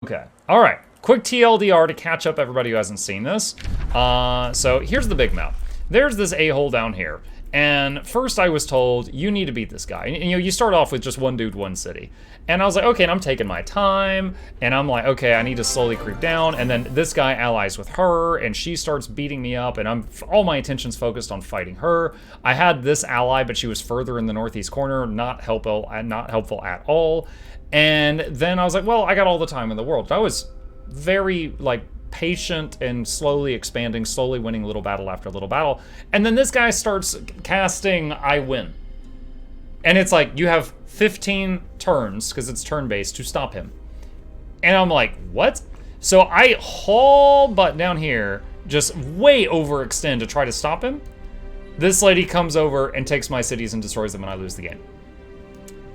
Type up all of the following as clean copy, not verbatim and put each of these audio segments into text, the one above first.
Okay. All right. Quick TLDR to catch up everybody who hasn't seen this. So here's the big map. There's this a-hole down here. And first I was told, you need to beat this guy. And, you know, you start off with just one dude, one city. And I was like, okay, and I'm taking my time. And I'm like, okay, I need to slowly creep down. And then this guy allies with her, and she starts beating me up. And all my attention's focused on fighting her. I had this ally, but she was further in the northeast corner, not helpful at all. And then I was like, well, I got all the time in the world. I was very, like, patient and slowly expanding, slowly winning little battle after little battle. And then this guy starts casting I win. And it's like, you have 15 turns, because it's turn-based, to stop him. And I'm like, what? So I haul butt down here, just way overextend to try to stop him. This lady comes over and takes my cities and destroys them, and I lose the game.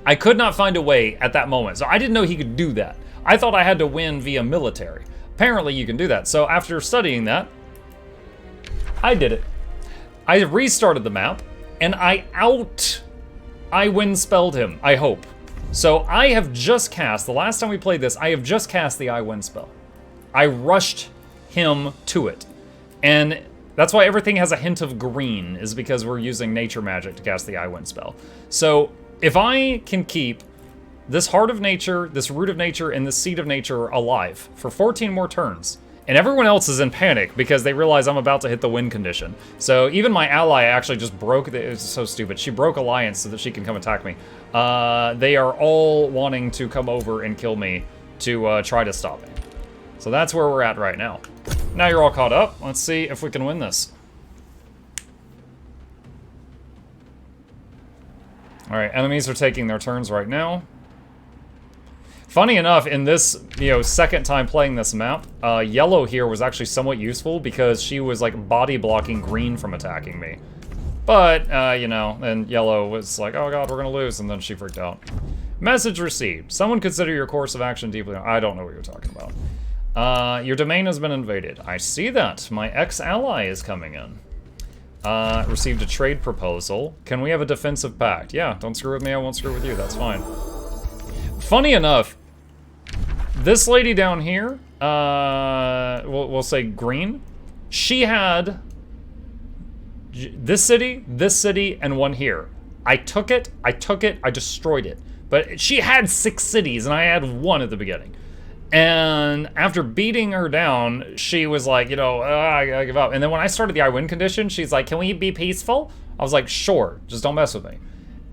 I could not find a way at that moment, so I didn't know he could do that. I thought I had to win via military. Apparently you can do that. So after studying that, I did it. I restarted the map, and I win spelled him, I hope. So I have just cast, the last time we played this, I have just cast the I win spell. I rushed him to it. And that's why everything has a hint of green, is because we're using nature magic to cast the I win spell. So if I can keep this Heart of Nature, this Root of Nature, and this Seed of Nature alive for 14 more turns, and everyone else is in panic because they realize I'm about to hit the win condition. So even my ally actually just broke, it was so stupid, she broke alliance so that she can come attack me. They are all wanting to come over and kill me to try to stop me. So that's where we're at right now. Now you're all caught up. Let's see if we can win this. All right, enemies are taking their turns right now. Funny enough, in this, second time playing this map, yellow here was actually somewhat useful because she was like body blocking green from attacking me. But, and yellow was like, oh god, we're gonna lose, and then she freaked out. Message received. Someone consider your course of action deeply. I don't know what you're talking about. Your domain has been invaded. I see that. My ex-ally is coming in. Received a trade proposal. Can we have a defensive pact? Yeah, don't screw with me, I won't screw with you, that's fine. Funny enough, this lady down here, we'll say green, she had this city, and one here. I took it, I destroyed it. But she had 6 cities, and I had 1 at the beginning. And after beating her down, she was like, I give up. And then when I started the I win condition, she's like, can we be peaceful? I was like, sure, just don't mess with me.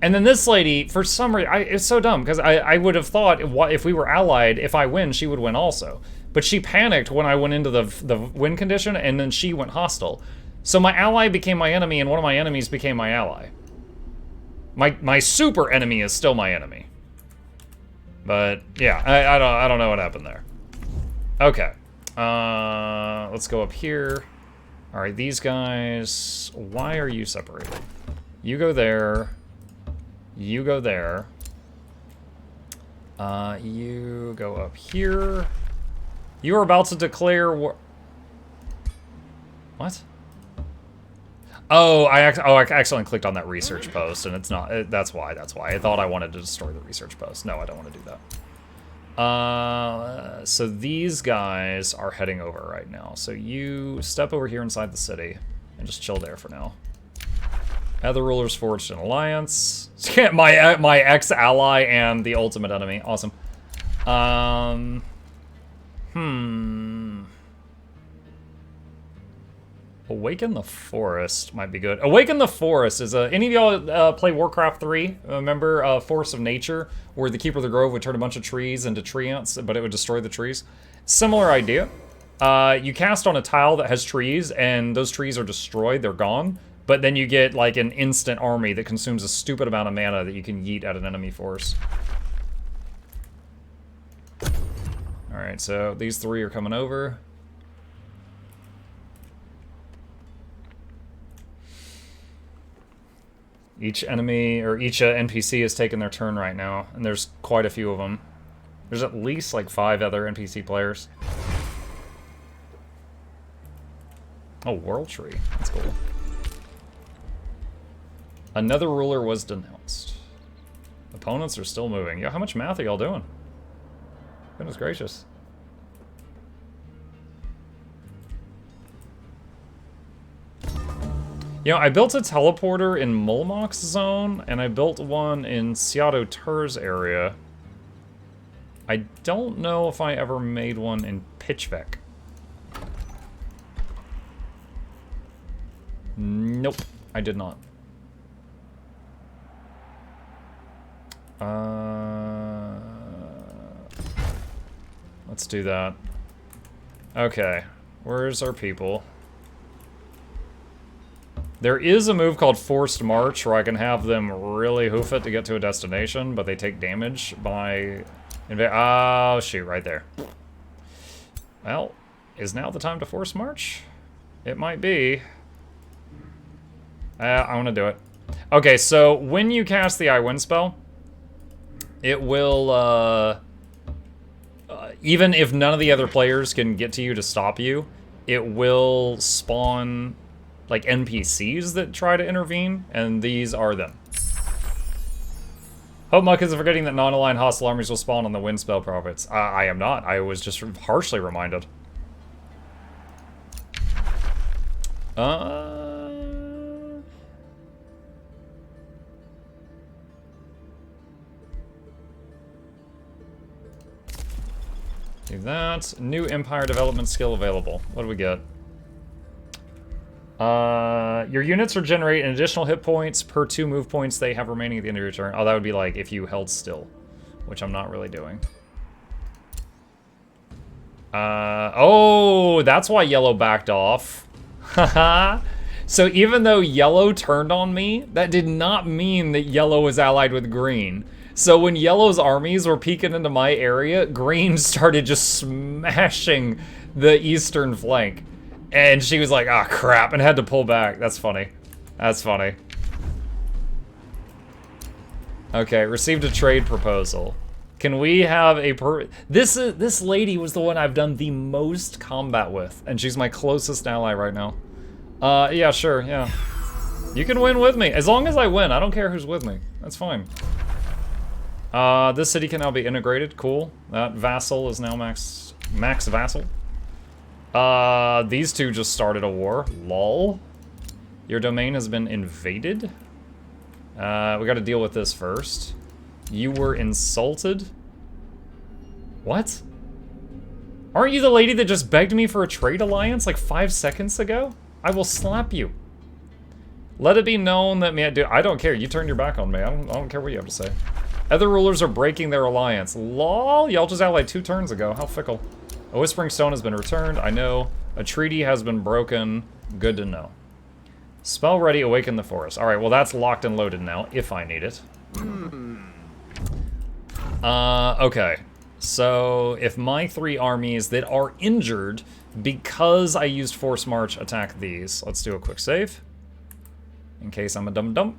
And then this lady, for some reason, it's so dumb, because I would have thought if we were allied, if I win, she would win also. But she panicked when I went into the win condition, and then she went hostile. So my ally became my enemy, and one of my enemies became my ally. My super enemy is still my enemy. But, yeah, I don't know what happened there. Okay. Let's go up here. Alright, these guys, why are you separated? You go there. You go there. You go up here. You are about to declare war. What? Oh, I accidentally clicked on that research post, and it's not. That's why. I thought I wanted to destroy the research post. No, I don't want to do that. So these guys are heading over right now. So you step over here inside the city and just chill there for now. Other rulers forged an alliance. my ex-ally and the ultimate enemy. Awesome. Awaken the Forest might be good. Awaken the Forest is any of y'all play Warcraft 3? Remember Force of Nature, where the Keeper of the Grove would turn a bunch of trees into tree ants, but it would destroy the trees? Similar idea. You cast on a tile that has trees, and those trees are destroyed, they're gone. But then you get like an instant army that consumes a stupid amount of mana that you can yeet at an enemy force. Alright, so these 3 are coming over. Each enemy, or each NPC has taken their turn right now, and there's quite a few of them. There's at least like 5 other NPC players. Oh, World Tree. That's cool. Another ruler was denounced. Opponents are still moving. Yo, how much math are y'all doing? Goodness gracious. You know, I built a teleporter in Mulmok's zone, and I built one in Seattle Tur's area. I don't know if I ever made one in Pitchvek. Nope, I did not. Let's do that. Okay, where's our people? There is a move called Forced March where I can have them really hoof it to get to a destination, but they take damage by... Oh, shoot, right there. Well, is now the time to Forced March? It might be. I want to do it. Okay, so when you cast the I Win spell, it will, even if none of the other players can get to you to stop you, it will spawn, like, NPCs that try to intervene, and these are them. Hope Muck isn't forgetting that non-aligned hostile armies will spawn on the wind spell prophets. I am not. I was just harshly reminded. Do that. New Empire development skill available. What do we get? Your units regenerate an additional hit points per 2 move points they have remaining at the end of your turn. Oh, that would be like if you held still, which I'm not really doing. Oh, that's why yellow backed off. Haha. So even though yellow turned on me, that did not mean that yellow was allied with green. So when yellow's armies were peeking into my area, green started just smashing the eastern flank. And she was like, ah, crap, and had to pull back. That's funny. That's funny. Okay, received a trade proposal. Can we have a this lady was the one I've done the most combat with, and she's my closest ally right now. Yeah, sure, yeah. You can win with me. As long as I win, I don't care who's with me. That's fine. This city can now be integrated. Cool. That vassal is now max vassal. These two just started a war. Lol. Your domain has been invaded. We gotta deal with this first. You were insulted? What? Aren't you the lady that just begged me for a trade alliance like 5 seconds ago? I will slap you. Let it be known that I don't care. You turned your back on me. I don't care what you have to say. Other rulers are breaking their alliance. Lol, y'all just allied 2 turns ago. How fickle. A Whispering Stone has been returned. I know. A treaty has been broken. Good to know. Spell ready, awaken the forest. Alright, well that's locked and loaded now, if I need it. Okay. So, if my 3 armies that are injured because I used Force March attack these, let's do a quick save. In case I'm a dum-dum.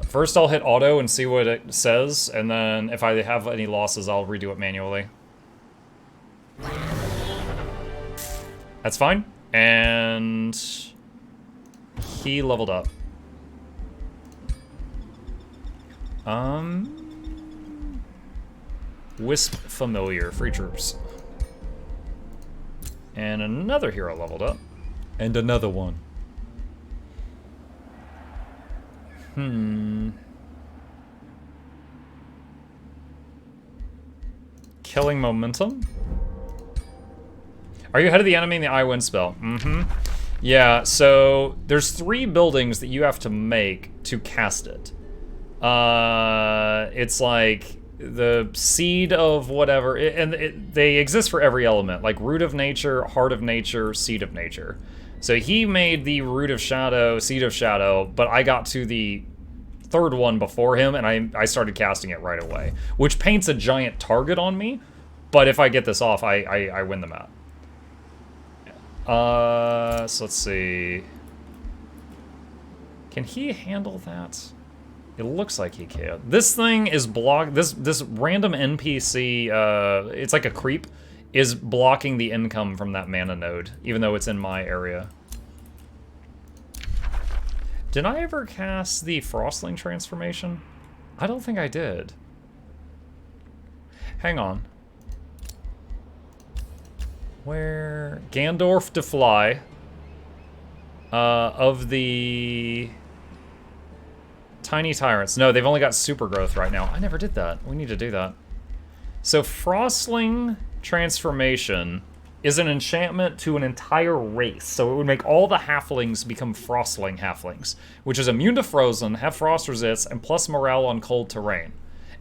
First I'll hit auto and see what it says, and then if I have any losses, I'll redo it manually. That's fine. And he leveled up. Wisp Familiar, free troops. And another hero leveled up. And another one. Killing momentum? Are you ahead of the enemy in the I Win spell? Yeah, so there's 3 buildings that you have to make to cast it. It's like the seed of whatever, they exist for every element, like root of nature, heart of nature, seed of nature. So he made the root of shadow, seed of shadow, but I got to the 3rd one before him, and I started casting it right away, which paints a giant target on me. But if I get this off, I win the map. So let's see. Can he handle that? It looks like he can. This thing is blocked. This random NPC, it's like a creep, is blocking the income from that mana node, even though it's in my area. Did I ever cast the Frostling transformation? I don't think I did. Hang on. Where? Gandorf to fly. of the tiny tyrants. No, they've only got super growth right now. I never did that. We need to do that. So Frostling transformation is an enchantment to an entire race. So it would make all the halflings become Frostling halflings, which is immune to frozen, have frost resist, and plus morale on cold terrain.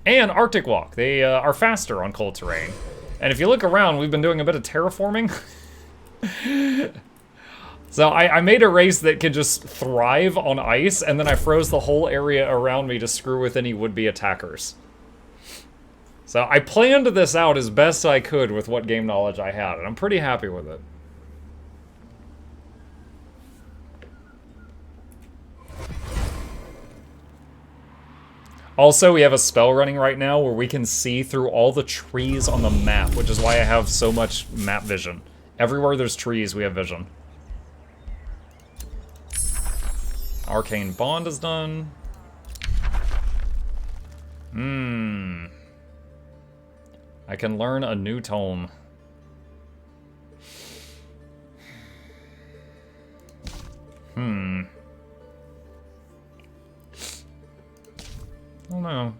And Arctic Walk. They are faster on cold terrain. And if you look around, we've been doing a bit of terraforming. So I made a race that could just thrive on ice, and then I froze the whole area around me to screw with any would-be attackers. So I planned this out as best I could with what game knowledge I had, and I'm pretty happy with it. Also, we have a spell running right now where we can see through all the trees on the map, which is why I have so much map vision. Everywhere there's trees, we have vision. Arcane Bond is done. I can learn a new tome. Oh no.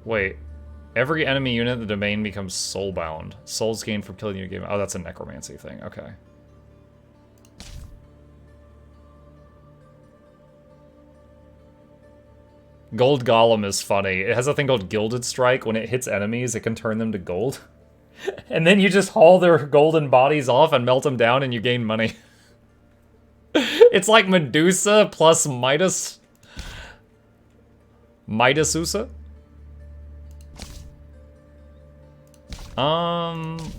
Wait. Every enemy unit in the domain becomes soulbound. Souls gained from killing your game. Oh, that's a necromancy thing. Okay. Gold Golem is funny. It has a thing called Gilded Strike. When it hits enemies, it can turn them to gold. And then you just haul their golden bodies off and melt them down and you gain money. It's like Medusa plus Midas. Midasusa?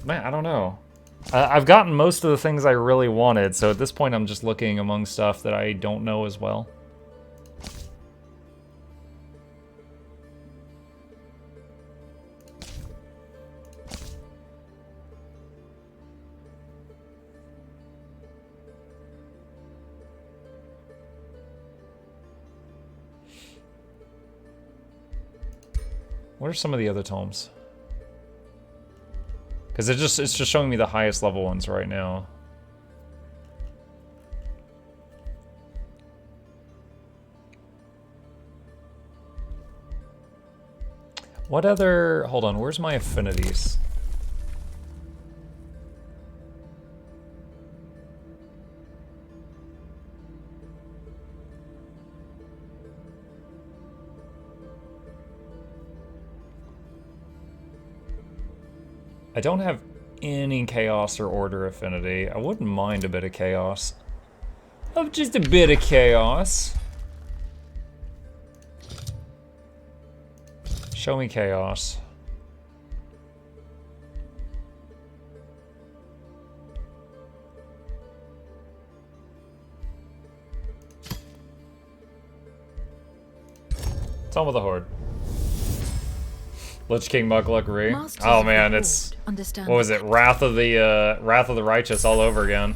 Man, I don't know. I've gotten most of the things I really wanted, so at this point I'm just looking among stuff that I don't know as well. What are some of the other tomes? Because it's just showing me the highest level ones right now. What other... Hold on, where's my affinities? I don't have any chaos or order affinity. I wouldn't mind a bit of chaos. Oh, just a bit of chaos. Show me chaos. Tell me the Horde. Lich King Mukluk Re. Oh man, it's what was it? Wrath of the Righteous all over again.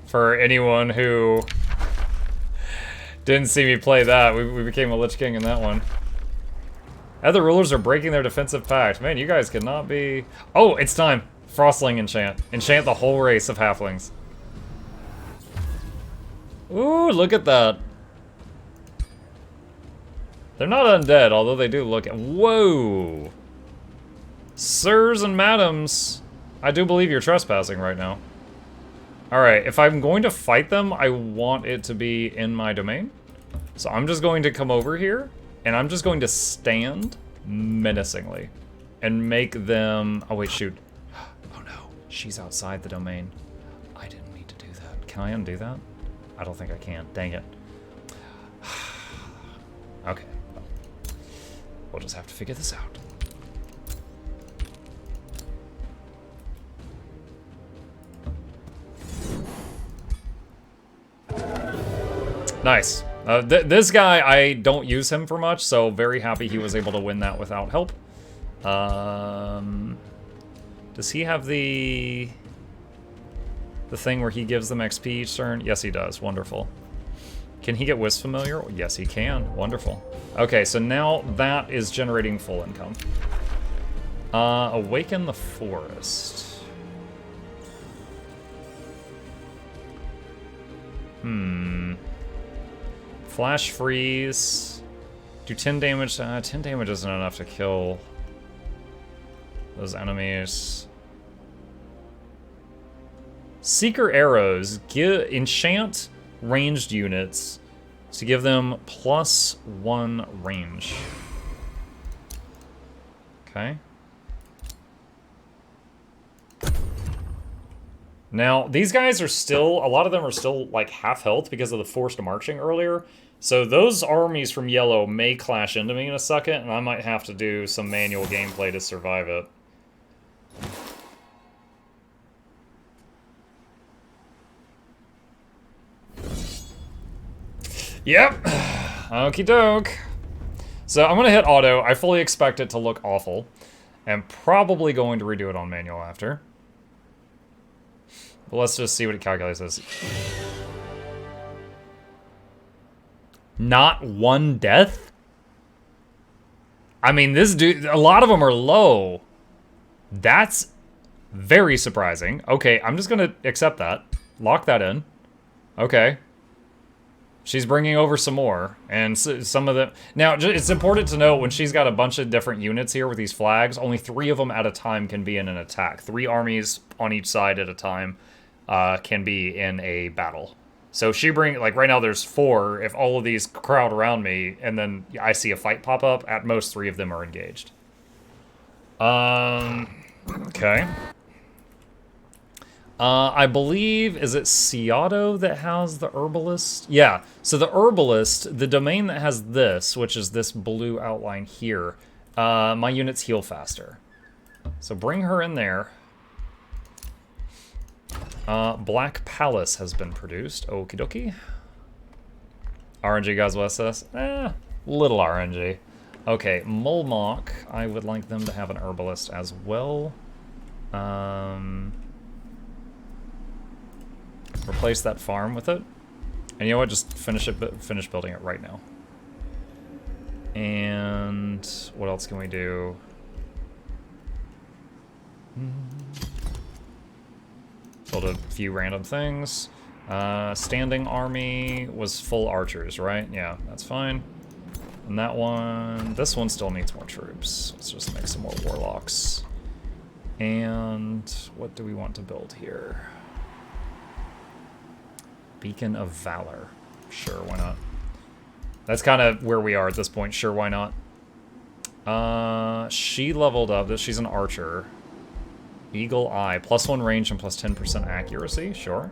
For anyone who didn't see me play that, we became a Lich King in that one. Other rulers are breaking their defensive pact. Man, you guys cannot be... Oh, it's time. Frostling enchant. Enchant the whole race of halflings. Ooh, look at that. They're not undead, although they do look at... Whoa! Sirs and madams, I do believe you're trespassing right now. Alright, if I'm going to fight them, I want it to be in my domain. So I'm just going to come over here, and I'm just going to stand menacingly. And make them... Oh wait, shoot. Oh no, she's outside the domain. I didn't mean to do that. Can I undo that? I don't think I can. Dang it. Okay. We'll just have to figure this out. Nice. This guy, I don't use him for much, so very happy he was able to win that without help. Does Does he have the thing where he gives them XP each turn? Yes, he does. Wonderful. Can he get Wisp Familiar? Yes, he can. Wonderful. Okay, so now that is generating full income. Awaken the Forest. Flash Freeze. Do 10 damage. 10 damage isn't enough to kill those enemies. Seeker Arrows. Enchant ranged units to give them +1 range. Okay. Now, these guys are still, a lot of them are still like half health because of the forced marching earlier. So those armies from yellow may clash into me in a second, and I might have to do some manual gameplay to survive it. Yep. Okie doke. So I'm going to hit auto. I fully expect it to look awful. I'm probably going to redo it on manual after. But let's just see what it calculates as. Not one death? I mean, this dude, a lot of them are low. That's very surprising. Okay, I'm just going to accept that. Lock that in. Okay. She's bringing over some more, and some of them... Now, it's important to note, when she's got a bunch of different units here with these flags, only 3 of them at a time can be in an attack. 3 armies on each side at a time can be in a battle. So if she bring... Like, right now there's 4. If all of these crowd around me, and then I see a fight pop up, at most 3 of them are engaged. Okay. I believe, is it Seattle that has the Herbalist? Yeah, so the Herbalist, the domain that has this, which is this blue outline here, my units heal faster. So bring her in there. Black Palace has been produced. Okie dokie. RNG guys with us? Little RNG. Okay, Mulmok, I would like them to have an Herbalist as well. Replace that farm with it. And you know what? Just finish building it right now. And what else can we do? Build a few random things. Standing army was full archers, right? Yeah, that's fine. And that one, this one still needs more troops. Let's just make some more warlocks. And what do we want to build here? Beacon of Valor. Sure, why not? That's kind of where we are at this point. Sure, why not? She leveled up. She's an archer. Eagle Eye. +1 range and +10% accuracy. Sure.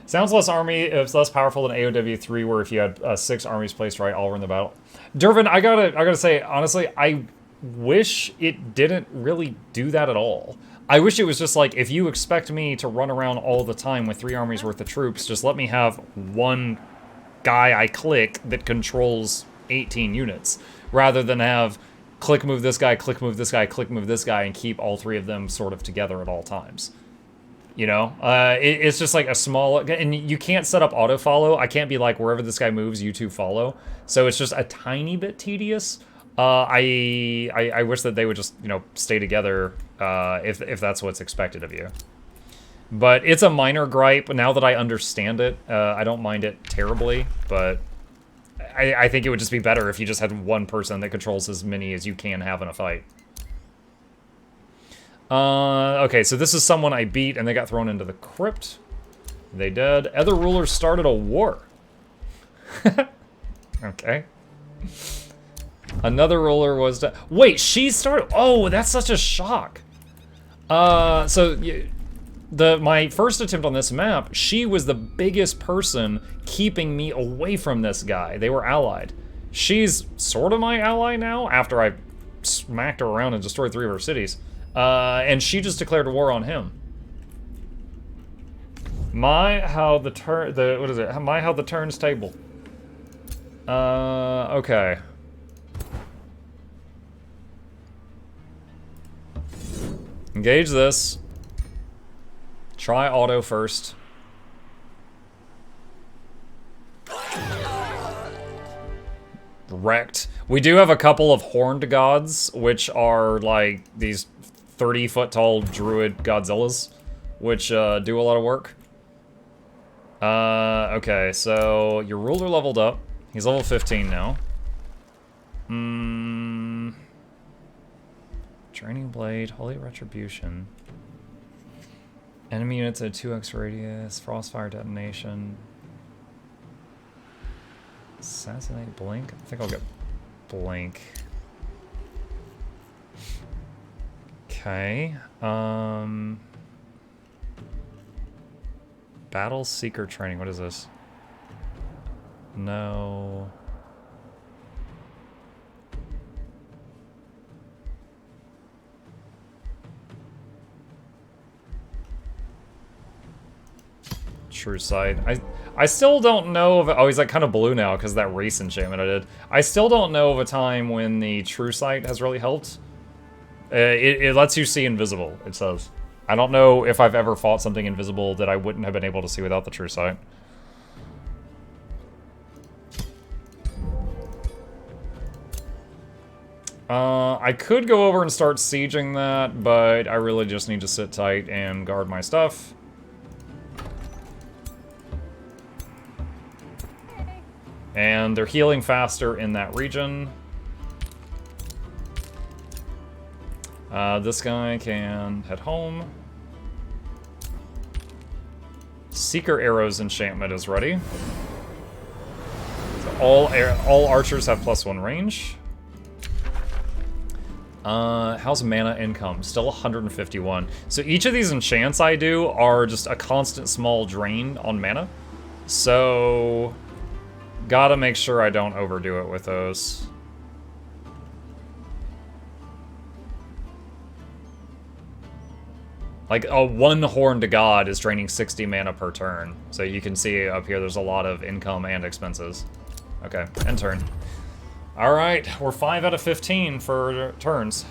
Sounds less army. It's less powerful than AOW3, where if you had 6 armies placed right, all were in the battle. Dervin, I gotta say, honestly, I wish it didn't really do that at all. I wish it was just like, if you expect me to run around all the time with 3 armies worth of troops, just let me have one guy I click that controls 18 units, rather than have click move this guy, click move this guy, click move this guy, and keep all 3 of them sort of together at all times. You know? It's just like a small... And you can't set up auto-follow. I can't be like, wherever this guy moves, you 2 follow. So it's just a tiny bit tedious. I wish that they would just, you know, stay together if that's what's expected of you. But it's a minor gripe. Now that I understand it, I don't mind it terribly, but I think it would just be better if you just had one person that controls as many as you can have in a fight. Okay, so this is someone I beat and they got thrown into the crypt. They did. Other rulers started a war. Okay. Another ruler was... Wait, she started... Oh, that's such a shock. So... My first attempt on this map, she was the biggest person keeping me away from this guy. They were allied. She's sort of my ally now, after I smacked her around and destroyed 3 of her cities. And she just declared war on him. My, how the turns table. Okay. Engage this. Try auto first. Wrecked. We do have a couple of horned gods, which are like these 30-foot tall druid Godzillas, which do a lot of work. Okay, so your ruler leveled up. He's level 15 now. Draining Blade, Holy Retribution. Enemy units at 2x radius, Frostfire Detonation. Assassinate Blink? I think I'll get Blink. Okay. Battle Seeker Training. What is this? No. True Sight. I still don't know of... Oh, he's like kind of blue now because of that race enchantment I did. I still don't know of a time when the True Sight has really helped. It lets you see invisible, it says. I don't know if I've ever fought something invisible that I wouldn't have been able to see without the True Sight. I could go over and start sieging that, but I really just need to sit tight and guard my stuff. And they're healing faster in that region. This guy can head home. Seeker Arrows enchantment is ready. So all archers have +1 range. How's mana income? Still 151. So each of these enchants I do are just a constant small drain on mana. So... gotta make sure I don't overdo it with those. Like, a one horned god is draining 60 mana per turn. So you can see up here there's a lot of income and expenses. Okay, end turn. Alright, we're 5 out of 15 for turns.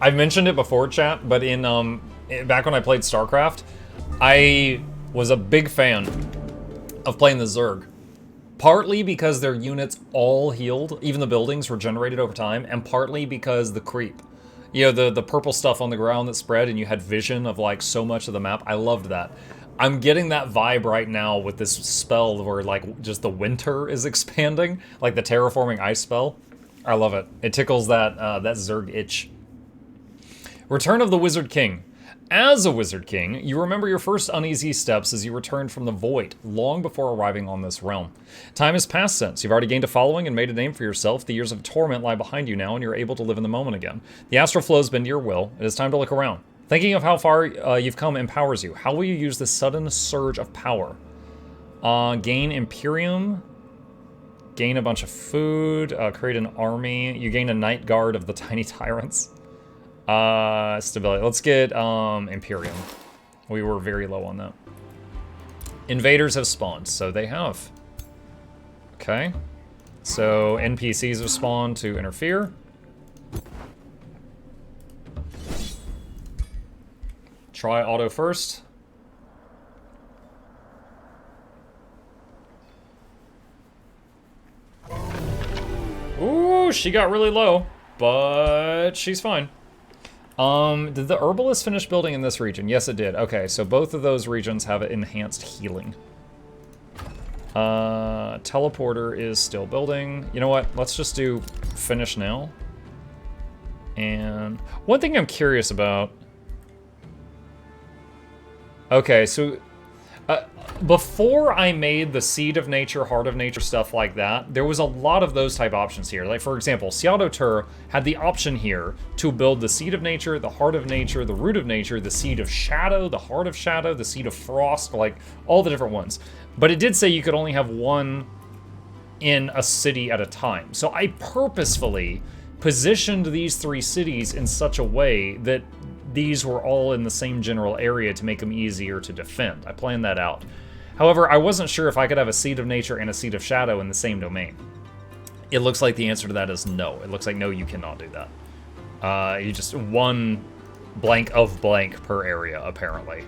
I've mentioned it before, chat, but in back when I played StarCraft, I was a big fan of playing the Zerg. Partly because their units all healed, even the buildings regenerated over time, and partly because the creep. You know, the purple stuff on the ground that spread and you had vision of like so much of the map. I loved that. I'm getting that vibe right now with this spell where like just the winter is expanding, like the terraforming ice spell. I love it. It tickles that that Zerg itch. Return of the Wizard King. As a Wizard King, you remember your first uneasy steps as you returned from the Void, long before arriving on this realm. Time has passed since. You've already gained a following and made a name for yourself. The years of torment lie behind you now, and you're able to live in the moment again. The astral flow's been to your will. It is time to look around. Thinking of how far you've come empowers you. How will you use this sudden surge of power? Gain Imperium. Gain a bunch of food. Create an army. You gain a Night Guard of the Tiny Tyrants. Stability. Let's get Imperium. We were very low on that. Invaders have spawned, so they have. Okay. So NPCs have spawned to interfere. Try auto first. Ooh, she got really low, but she's fine. Did the Herbalist finish building in this region? Yes, it did. Okay, so both of those regions have enhanced healing. Teleporter is still building. You know what? Let's just do finish now. And one thing I'm curious about... Okay, so... before I made the Seed of Nature, Heart of Nature, stuff like that, there was a lot of those type options here. Like, for example, Seattle Tur had the option here to build the Seed of Nature, the Heart of Nature, the Root of Nature, the Seed of Shadow, the Heart of Shadow, the Seed of Frost, like, all the different ones. But it did say you could only have one in a city at a time. So I purposefully positioned these 3 cities in such a way that these were all in the same general area to make them easier to defend. I planned that out. However, I wasn't sure if I could have a Seed of Nature and a Seed of Shadow in the same domain. It looks like the answer to that is no. It looks like no, you cannot do that. You just one blank of blank per area, apparently.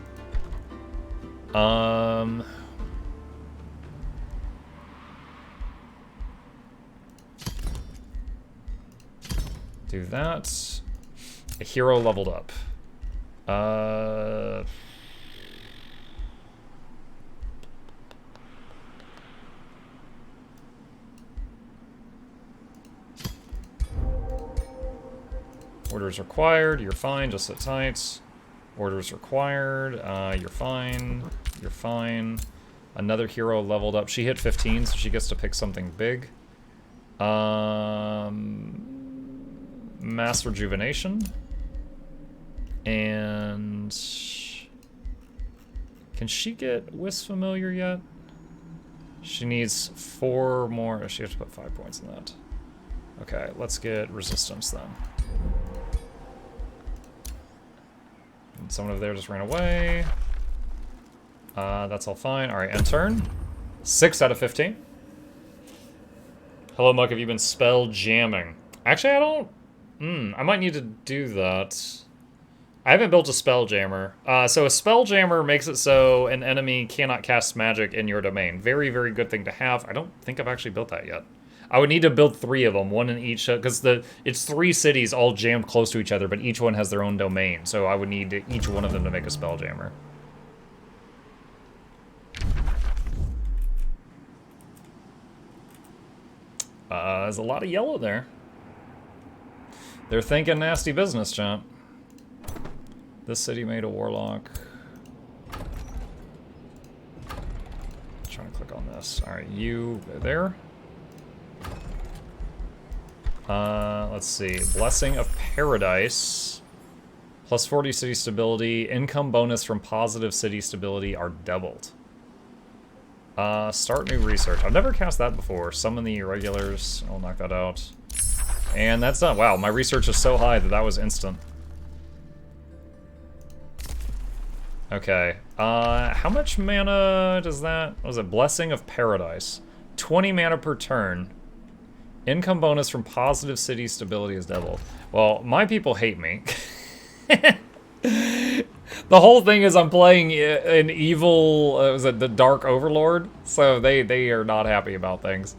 Do that. A hero leveled up. Orders required, you're fine, just sit tight. Orders required, you're fine, you're fine. Another hero leveled up. She hit 15, so she gets to pick something big. Mass Rejuvenation. And... can she get Wisp Familiar yet? She needs 4 more. She has to put 5 points in that. Okay, let's get Resistance then. And someone over there just ran away. That's all fine. Alright, end turn. 6 out of 15. Hello, Muck. Have you been spell jamming? Actually, I don't... I might need to do that. I haven't built a spell jammer. So a spell jammer makes it so an enemy cannot cast magic in your domain. Very, very good thing to have. I don't think I've actually built that yet. I would need to build 3 of them, one in each, because it's 3 cities all jammed close to each other, but each one has their own domain. So I would need each one of them to make a spell jammer. There's a lot of yellow there. They're thinking nasty business, champ. This city made a warlock. Trying to click on this. Alright, you there. Let's see. Blessing of Paradise. Plus 40 city stability. Income bonus from positive city stability are doubled. Start new research. I've never cast that before. Summon the irregulars. I'll knock that out. And that's done. Wow, my research is so high that that was instant. Okay. How much mana does that... what was it? Blessing of Paradise. 20 mana per turn. Income bonus from positive city stability is doubled. Well, my people hate me. The whole thing is I'm playing an evil... was it the Dark Overlord? So they are not happy about things.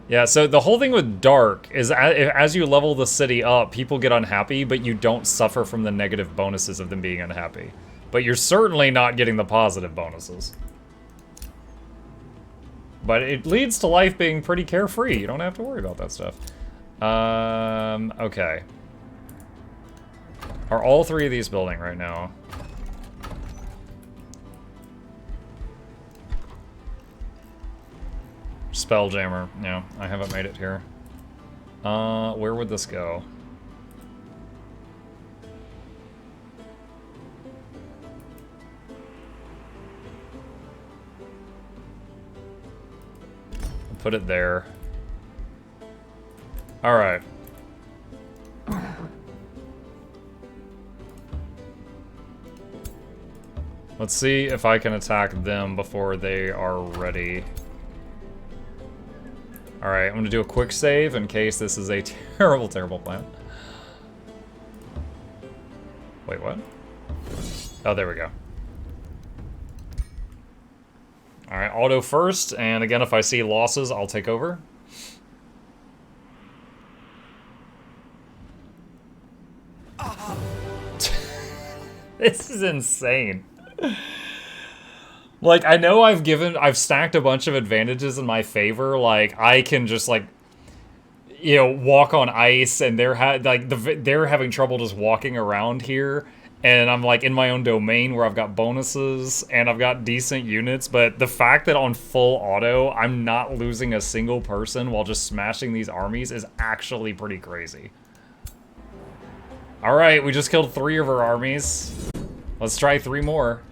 Yeah, so the whole thing with Dark is as you level the city up, people get unhappy, but you don't suffer from the negative bonuses of them being unhappy. But you're certainly not getting the positive bonuses. But it leads to life being pretty carefree. You don't have to worry about that stuff. Okay. Are all 3 of these building right now? Spelljammer. No, I haven't made it here. Where would this go? Put it there. Alright. Let's see if I can attack them before they are ready. Alright, I'm gonna do a quick save in case this is a terrible, terrible plan. Wait, what? Oh, there we go. Alright, auto first, and again, if I see losses, I'll take over. This is insane. Like, I know I've stacked a bunch of advantages in my favor. Like, I can just, like, you know, walk on ice, and they're having trouble just walking around here. And I'm, like, in my own domain where I've got bonuses, and I've got decent units. But the fact that on full auto, I'm not losing a single person while just smashing these armies is actually pretty crazy. Alright, we just killed 3 of our armies. Let's try 3 more.